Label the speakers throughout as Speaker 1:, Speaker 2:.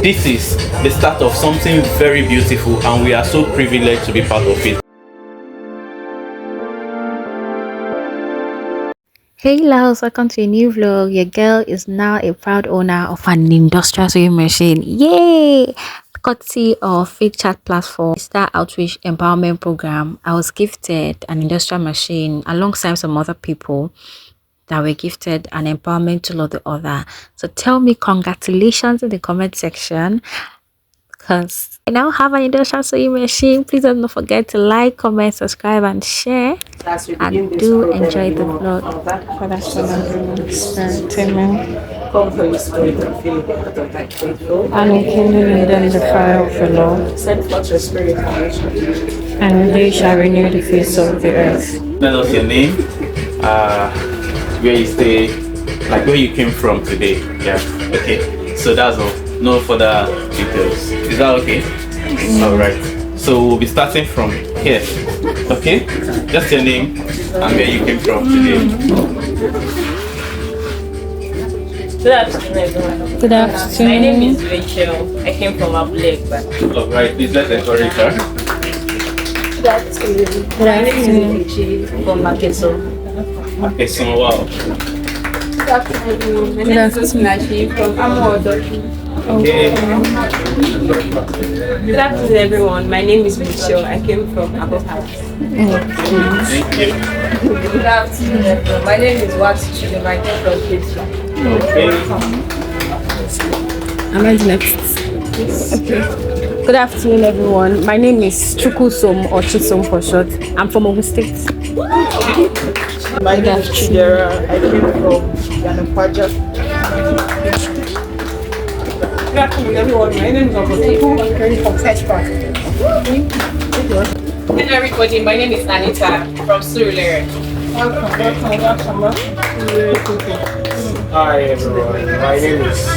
Speaker 1: This is the start of something very beautiful, and we are so privileged to be part of it.
Speaker 2: Hey loves, welcome to a new vlog. Your girl is now a proud owner of an industrial sewing machine. Yay! Courtesy of Fake Chat platform, Star Outreach Empowerment Program, I was gifted an industrial machine alongside some other people that were gifted an empowerment tool or the other. So tell me congratulations in the comment section, because I now have an industrial sewing machine. Please don't forget to like, comment, subscribe, and share. And do enjoy the vlog. For that and rekindle in them the fire of the Lord, and they shall renew the face of the earth.
Speaker 1: Tell us your name, where you stay, like where you came from today. Yeah, okay. So that's all. No further details. Is that okay? Alright. So we'll be starting from here. Okay? Just your name and where you came from today.
Speaker 3: Good afternoon, everyone.
Speaker 2: Good afternoon.
Speaker 3: My name is Rachel. I came from Abule.
Speaker 1: Alright, please let's encourage her.
Speaker 3: Good afternoon.
Speaker 2: Good afternoon.
Speaker 3: From Makeso.
Speaker 1: Okay, so wow.
Speaker 3: Good afternoon. My name is Osinachi from Amodoki.
Speaker 1: Okay.
Speaker 3: Good afternoon, everyone. My name is Michelle. I came from Abo House.
Speaker 1: Thank you.
Speaker 3: Good afternoon, everyone. My name is Watu. I came from Kitchen.
Speaker 1: Okay.
Speaker 2: Am I next? Okay. Good afternoon, everyone. My name is Chukwusomu, or Chukwusomu for short. I'm from Ogun State.
Speaker 4: My name is Chidera. I came from Yanakwaja. Good afternoon, everyone. My name is Okotiku. I'm coming from Fetch Park.
Speaker 3: Hello, everybody. My name is Anita from Surulere.
Speaker 4: Welcome. Hi, everyone. My name is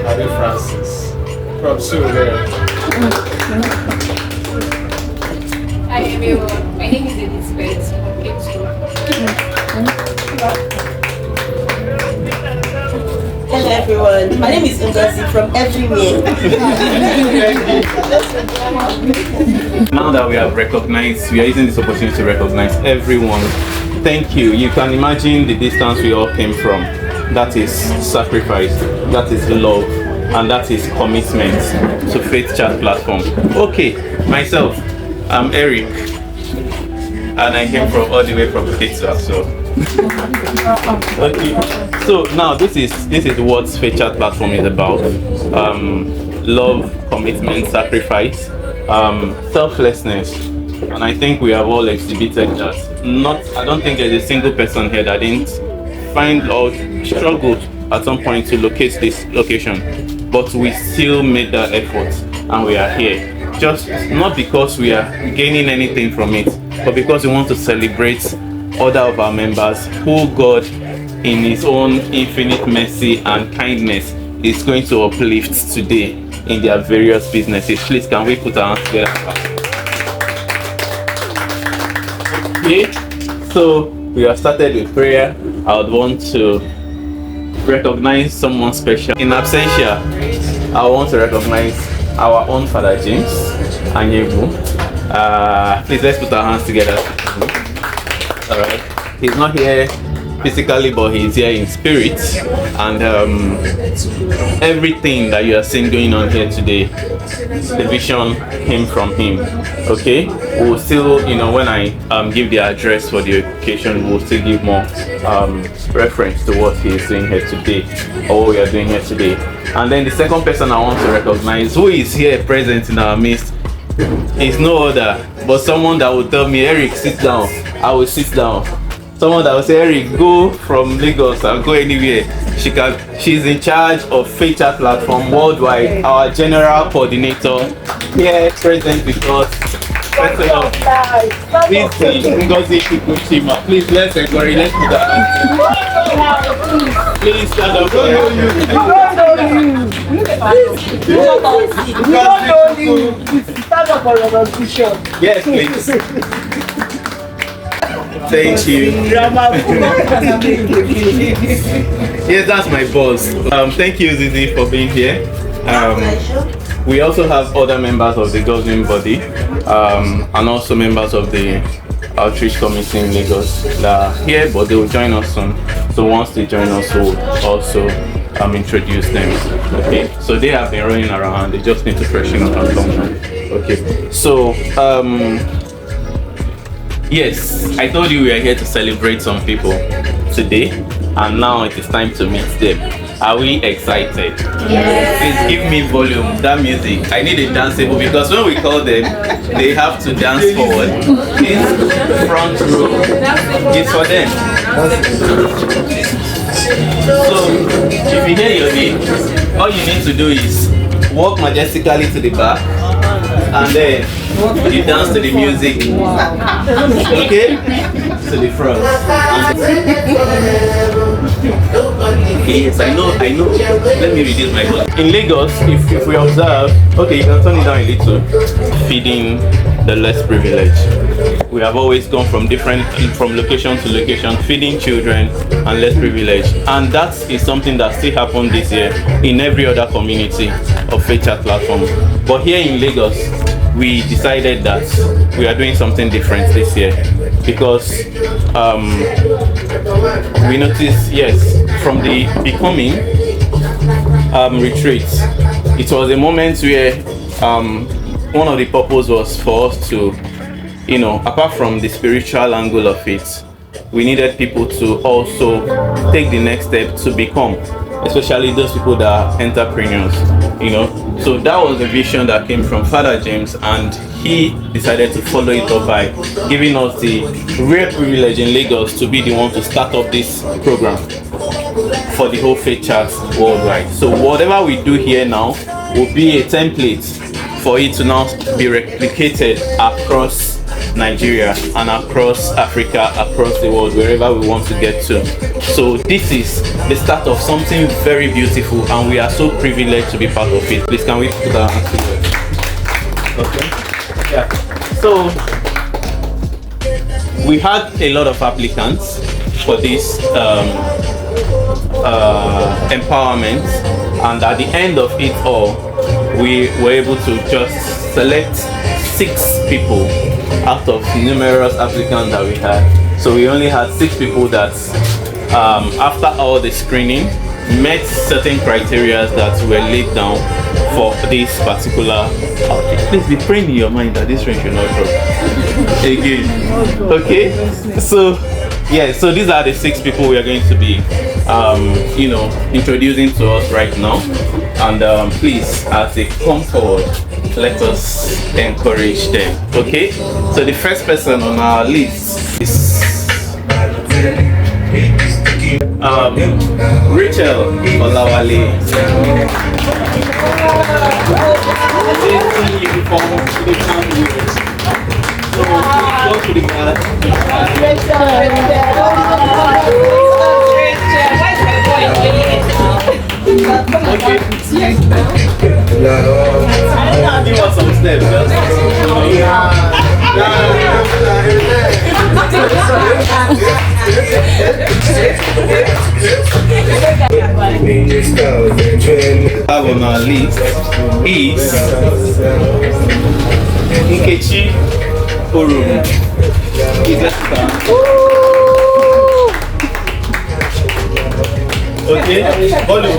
Speaker 4: Adi Francis from Surulere.
Speaker 3: Hi, everyone. My name is Elizabeth from Kitchen.
Speaker 5: Hello everyone, my name is Ngozi from everywhere.
Speaker 1: Now that we have recognized, we are using this opportunity to recognize everyone. Thank you. You can imagine the distance we all came from. That is sacrifice, that is love, and that is commitment to Faith Chat platform. Okay, myself, I'm Eric, and I came from all the way from Pizza. So okay. So now this is what Faith Chat platform is about. Love, commitment, sacrifice, selflessness, and I think we have all exhibited that. I don't think there's a single person here that didn't find or struggled at some point to locate this location, but we still made that effort and we are here. Just not because we are gaining anything from it, but because we want to celebrate other of our members who God in his own infinite mercy and kindness is going to uplift today in their various businesses. Please, can we put our hands together? Okay, so we have started with prayer. I would want to recognize someone special. In absentia, I want to recognize our own Father James Anyebu. Please, let's put our hands together. Alright, he's not here physically, but he's here in spirit, and everything that you are seeing going on here today, the vision came from him. Okay, we'll still, when I give the address for the occasion, we'll still give more reference to what he's doing here today, or what we are doing here today. And then the second person I want to recognize, who is here present in our midst, is no other but someone that will tell me, Eric, sit down. I will sit down. Someone that will say, Eric, go from Lagos and go anywhere. She's in charge of Faith Chat platform worldwide. Our general coordinator here present with us. Please let's encourage. Let's do that. Please stand up for
Speaker 4: Stand up for your position.
Speaker 1: Yes, please. Thank you. Yes, that's my boss. Thank you, Zizi, for being here. We also have other members of the governing body and also members of the outreach committee in Lagos that are here, but they will join us soon. So once they join us, we'll also introduce them. Okay, so they have been running around, they just need to freshen up and come down. Okay, so yes, I told you we are here to celebrate some people today, and now it is time to meet them. Are we excited? Yes. Please give me volume, that music. I need a danceable, because when we call them, they have to dance forward. This front row is for them. So, if you hear your name, all you need to do is walk majestically to the back, and then you dance to the music. Okay? To the front. Okay, yes, I know. Let me reduce my volume. In Lagos, if we observe, okay, you can turn it down a little. Feeding the less privileged. We have always gone from location to location, feeding children and less privileged. And that is something that still happened this year in every other community of FaceChat platform. But here in Lagos, we decided that we are doing something different this year, because we noticed, yes, from the becoming retreat, it was a moment where one of the purpose was for us to, apart from the spiritual angle of it, we needed people to also take the next step to become, especially those people that are entrepreneurs, So that was the vision that came from Father James, and he decided to follow it up by giving us the rare privilege in Lagos to be the one to start up this program for the whole FaceChat worldwide. So whatever we do here now will be a template for it to now be replicated across Nigeria and across Africa, across the world, wherever we want to get to. So this is the start of something very beautiful, and we are so privileged to be part of it. Please, can we put our hands together? Okay. Yeah. So we had a lot of applicants for this empowerment, and at the end of it all, we were able to just select 6 people out of numerous applicants that we had. So we only had 6 people that, after all the screening, met certain criteria that were laid down for this particular outfit. Please be praying in your mind that this rain should not drop again. Okay, so yeah, so these are the 6 people we are going to be introducing to us right now, and please, as they come forward, let us encourage them. Okay, so the first person on our list is Rachel Olawale. So go to the back. Okay. Give us some steps. On our list is Nkechi Orum. Okay, volume.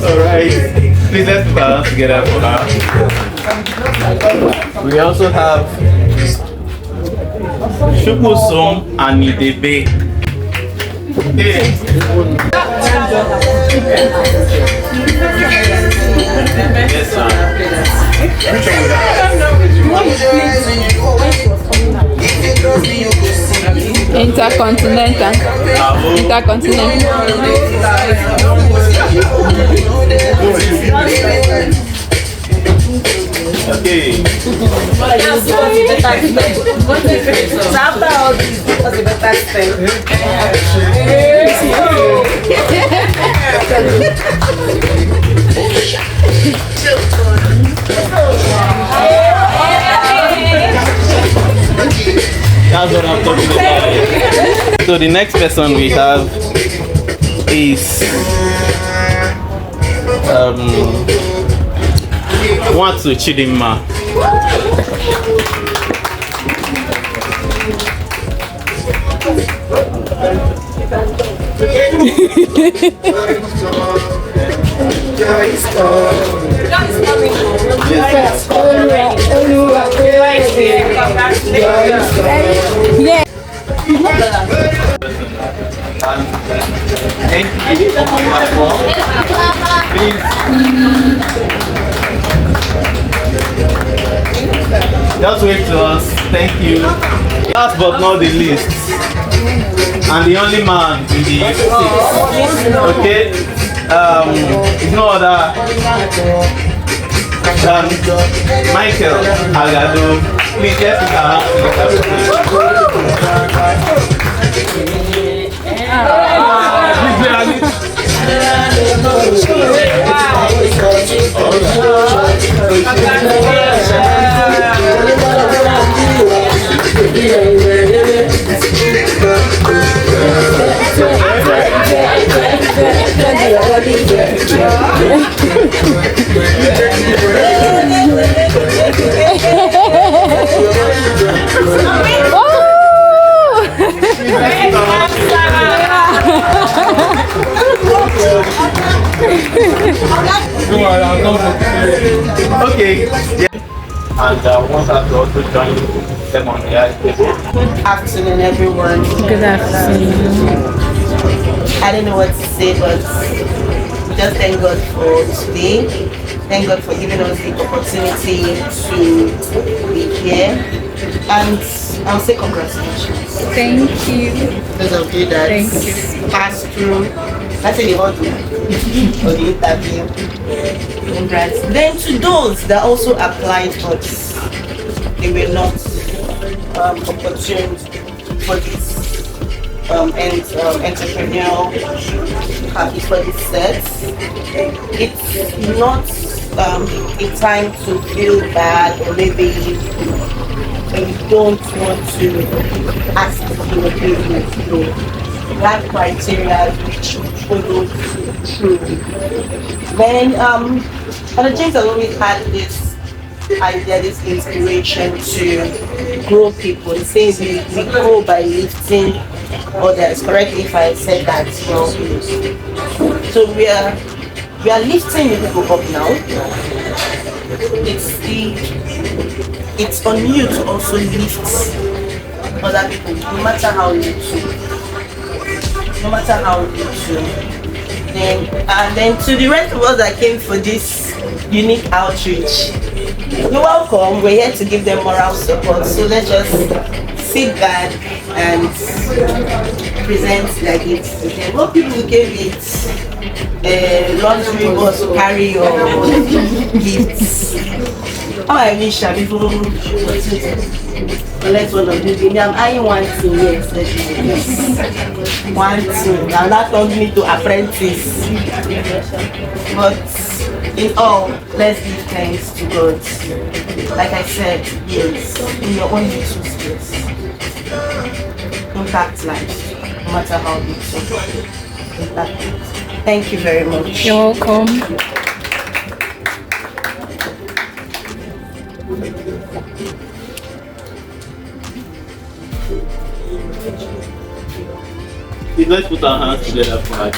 Speaker 1: Alright, please let's put our hands together for her. We also have Chukwusomu Anidebe. Yes,
Speaker 3: Intercontinental.
Speaker 1: okay.
Speaker 5: After all this, what's the better step?
Speaker 1: So the next person we have is Watu Chidimma.
Speaker 3: Yeah.
Speaker 1: Just wave to us. Thank you. Last but not the least, and the only man in the six. Okay. It's no other than Michael Agado. Please let's put our okay. Yeah. And want us to also join them on the IS.
Speaker 5: Good afternoon, everyone.
Speaker 3: Good afternoon.
Speaker 5: I don't know what to say, but just thank God for today. Thank God for giving us the opportunity to be here. And I'll say congratulations.
Speaker 3: Thank you.
Speaker 5: Those of you that passed through, that's the audio for the interview. Congrats. Then to those that also applied but they were not opportune for this entrepreneurial for this set. It's not a time to feel bad or maybe you don't want to ask for your business. So that criteria which follow through. Then Father James has always had this idea, this inspiration to grow people. He says we grow by lifting others. Correctly if I said that wrong. So we are lifting the people up now. It's on you to also lift other people, no matter how little. No matter how little. Then to the rest of us that came for this unique outreach, you're welcome. We're here to give them moral support. So let's just sit back and present like it's today. What people gave it laundry bus to carry your gifts. How I wish I before collect one of these. I'm eyeing one thing, yes. One thing. Now that told me to apprentice. But in all, let's give thanks to God. Like I said, yes, in your own little space. Impact life, no matter how big. Impact it. Thank you very much.
Speaker 3: You're welcome.
Speaker 1: Let's put our hands together for our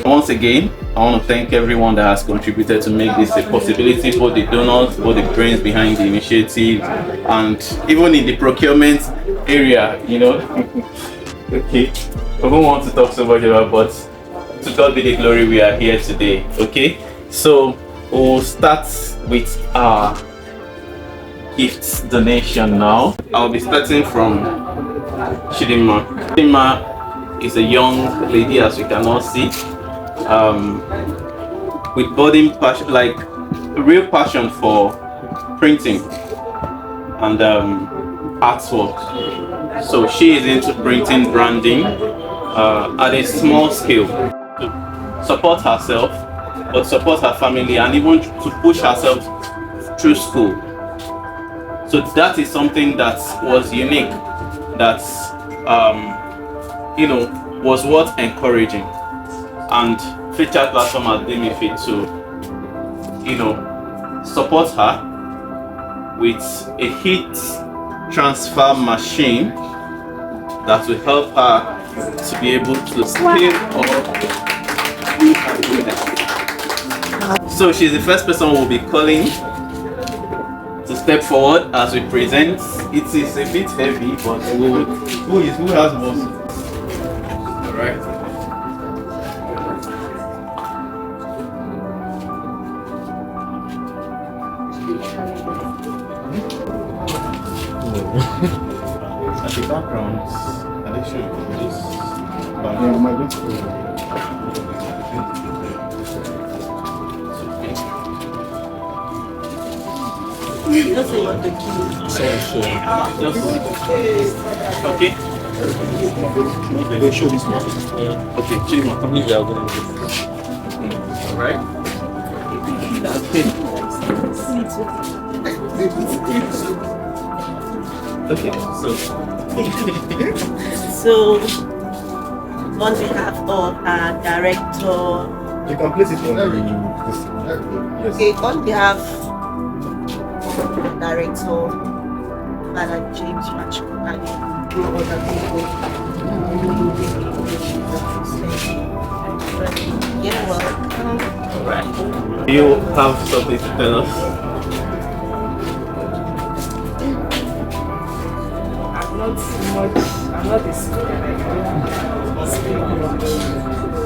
Speaker 1: once again, I want to thank everyone that has contributed to make this a possibility, both the donors, both the brains behind the initiative, and even in the procurement area, you know. Okay, we don't want to talk so much about, but to God be the glory, we are here today. Okay, so we'll start with our gifts donation now. I'll be starting from Chidimma. Chidimma is a young lady, as you can all see, with budding passion, like real passion for printing and artwork. So she is into printing, branding at a small scale to support herself, but support her family, and even to push herself through school. So that is something that was unique that was worth encouraging, and Featured Platform has deemed it fit to support her with a heat transfer machine that will help her to be able to scale up. So she's the first person we'll be calling to step forward as we present. It is a bit heavy, but who has most? All right. At the background, addition to this.
Speaker 5: Just say what the key.
Speaker 1: Okay.
Speaker 6: They show this one.
Speaker 1: Okay, choose one. Alright. Okay,
Speaker 5: So, on behalf of our director,
Speaker 6: You can place it on the yes.
Speaker 5: okay, on behalf of director, Father James Machu, and other people, you're welcome.
Speaker 1: alright. Do you have something to tell us?
Speaker 3: I'm not a speaker.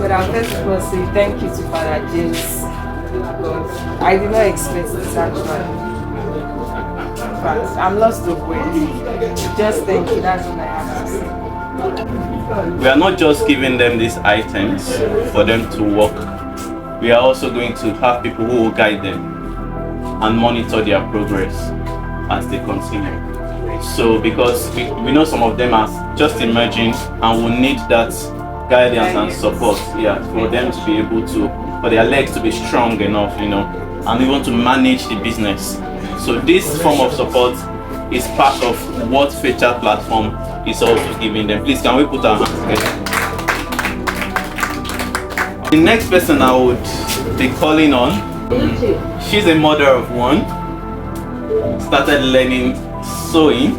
Speaker 3: But I'll first of all say thank you to Father James, because I did not expect this actually. But I'm lost of words. Just thank you, that's all I have to say.
Speaker 1: We are not just giving them these items for them to work. We are also going to have people who will guide them and monitor their progress as they continue. So because we know some of them are just emerging and will need that guidance and support, for them to be able to, for their legs to be strong enough, and even to manage the business. So this form of support is part of what Featured Platform is also giving them. Please, can we put our hands together? The next person I would be calling on, she's a mother of one, started learning sewing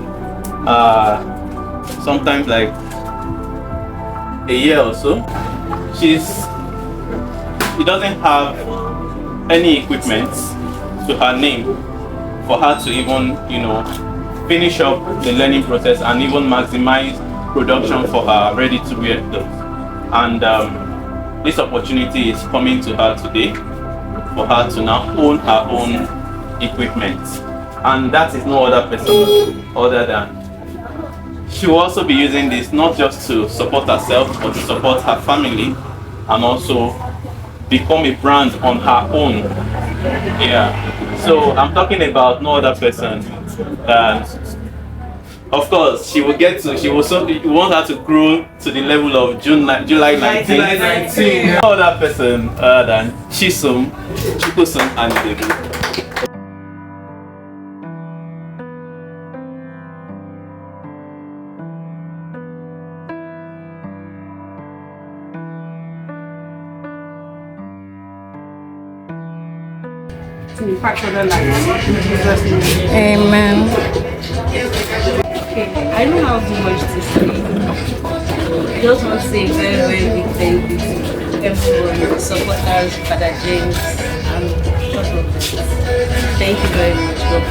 Speaker 1: sometimes like a year or so. She doesn't have any equipment to her name for her to even finish up the learning process and even maximize production for her ready to wear clothes. And this opportunity is coming to her today for her to now own her own equipment. And that is no other person other than she will also be using this not just to support herself but to support her family and also become a brand on her own. So I'm talking about no other person than, of course, you want her to grow to the level of July 19. No other person than Chukwusomu Anidebe.
Speaker 2: Amen.
Speaker 3: Okay, I don't have too much to say. I just want to say very, very big thank you to everyone, the supporters, Father James, and all of this. Thank you very much. God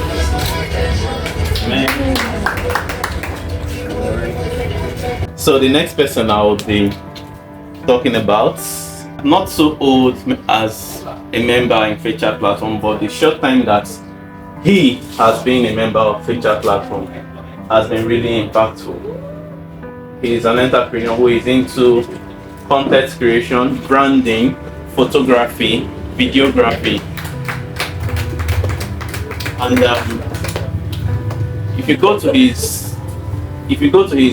Speaker 3: bless you.
Speaker 1: So the next person I will be talking about, not so old as a member in Featured Platform, but the short time that he has been a member of Featured Platform has been really impactful. He is an entrepreneur who is into content creation, branding, photography, videography, and if you go to his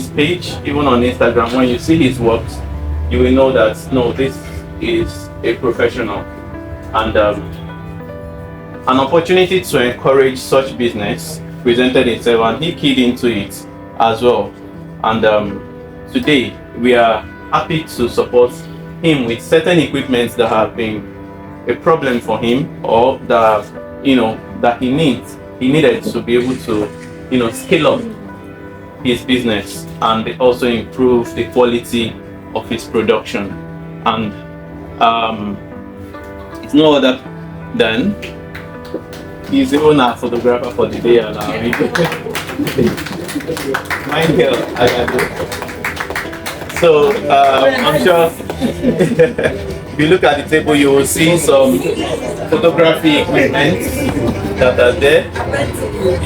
Speaker 1: page, even on Instagram, when you see his works, you will know that no, this is a professional, and an opportunity to encourage such business presented itself, and he keyed into it as well. And today we are happy to support him with certain equipment that have been a problem for him, or that that he needed to be able to scale up his business and also improve the quality of his production. And it's no other than he's even a photographer for the day. Mind girl, I got it. So I'm sure if you look at the table, you will see some photography equipment that are there.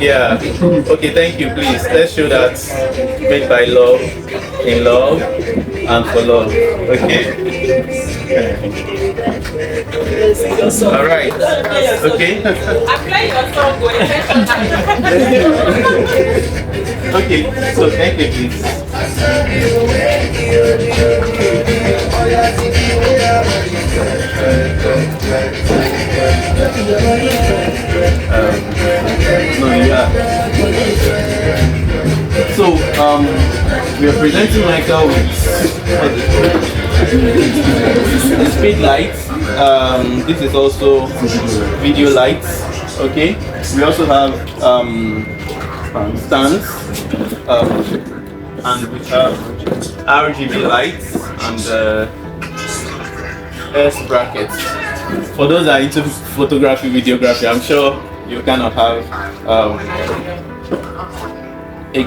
Speaker 1: Yeah. Okay, thank you. Please, let's show that made by love, in love, and for love. Okay. All right. Okay. Okay. So thank you, please. No, yeah. So we are presenting Michael with the speed lights. This is also video lights. Okay. We also have stands, and we have RGB lights and S brackets. For those that are into photography, videography, I'm sure you kind of have a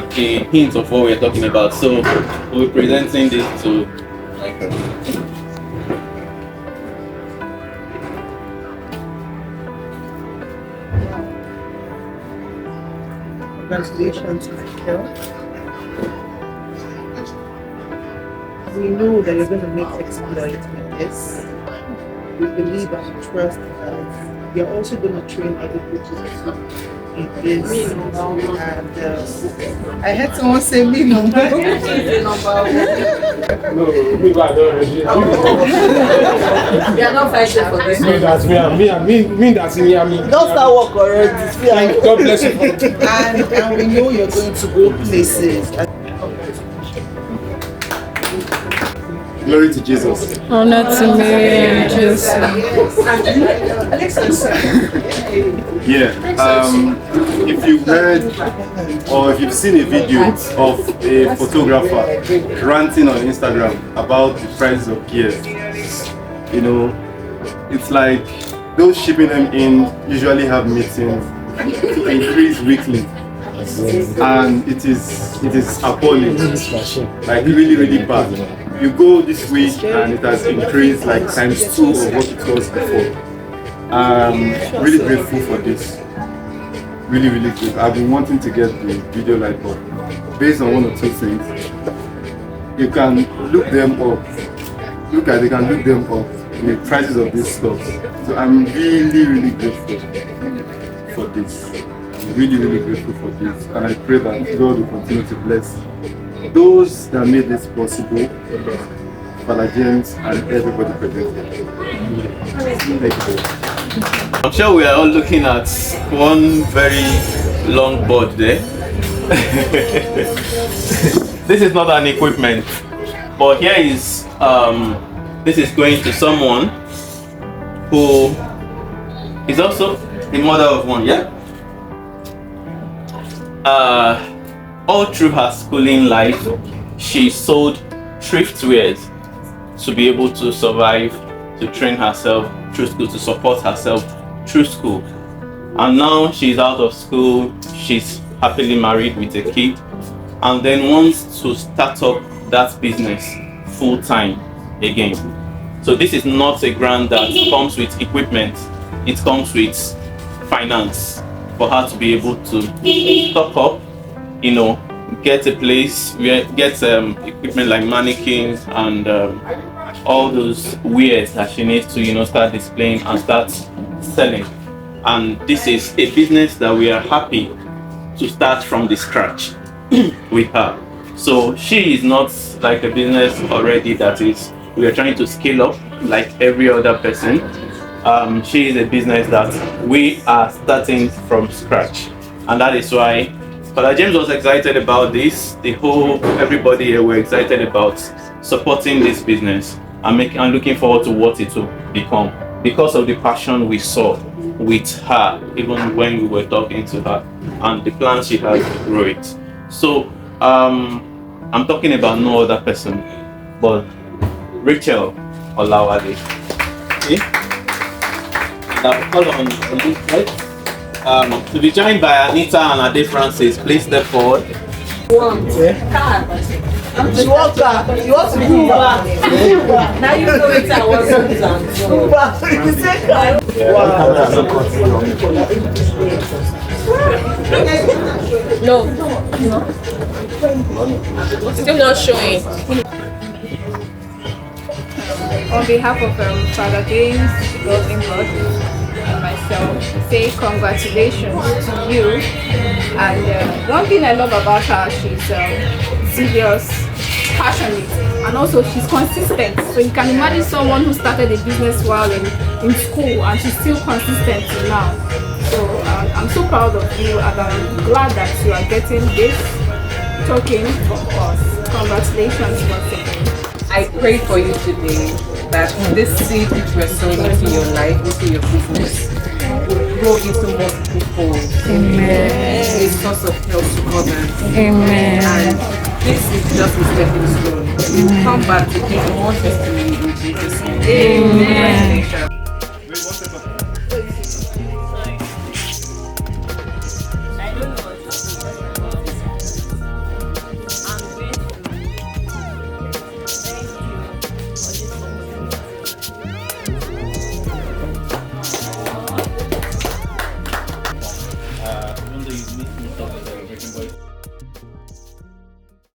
Speaker 1: hint of what we're talking about. So we're presenting this to
Speaker 4: Congratulations, Michael. We know that you're going to make exploits with this. We believe and trust that you're also going to train other people in this. And I heard someone say me number.
Speaker 6: No, me bad already.
Speaker 3: You are not fighting for this.
Speaker 6: Me that's me, that's me.
Speaker 4: Don't start work already.
Speaker 6: God bless you.
Speaker 4: And we know you're going to go places.
Speaker 6: Glory to Jesus.
Speaker 7: Honor to Mary, Jesus.
Speaker 6: Yeah. If you've heard or if you've seen a video of a photographer ranting on Instagram about the price of gear, it's like those shipping them in usually have meetings to increase weekly, and it is appalling, like really bad. You go this week and it has increased like ×2 of what it was before. I'm really grateful for this. Really good. I've been wanting to get the video light, but based on one or two things, you can look them up. They can look them up, the prices of this stuff. So I'm really grateful for this. I'm really grateful for this, and I pray that God will continue to bless those that made this possible, Father James and everybody present here. Thank you.
Speaker 1: I'm sure we are all looking at one very long board there. This is not an equipment, but here is this is going to someone who is also the mother of one. Yeah. All through her schooling life, she sold thriftwares to be able to survive, to train herself through school, to support herself through school. And now she's out of school, she's happily married with a kid, and then wants to start up that business full time again. So this is not a grant that comes with equipment, it comes with finance for her to be able to stock up, get a place, get equipment like mannequins and all those wares that she needs to start displaying and start selling. And this is a business that we are happy to start from the scratch with her. So she is not like a business already that is we are trying to scale up like every other person. She is a business that we are starting from scratch, and that is why Father James was excited about this. Everybody here were excited about supporting this business and looking forward to what it will become because of the passion we saw with her, even when we were talking to her, and the plans she has to grow it. So I'm talking about no other person but Rachel Olawale. Okay. I'll call on this side. To be joined by Anita and Ade Francis. Please step forward.
Speaker 5: She wants to move back. Now you know it. I was move back.
Speaker 7: No. Still not showing.
Speaker 8: On behalf of Father James, God in God, and myself, say congratulations to you. And one thing I love about her, she's serious, passionate, and also she's consistent. So you can imagine someone who started a business while in school and she's still consistent till now. So I'm so proud of you, and I'm glad that you are getting this token from us. Congratulations once again.
Speaker 9: I pray for you today that this seed which we're sowing into your life, into your business, will grow into multiple folds.
Speaker 7: Amen.
Speaker 9: A source of help to others.
Speaker 7: Amen.
Speaker 9: And this is just a stepping stone. You come back to give more testimony in Jesus' name.
Speaker 7: Amen.
Speaker 9: Congratulations.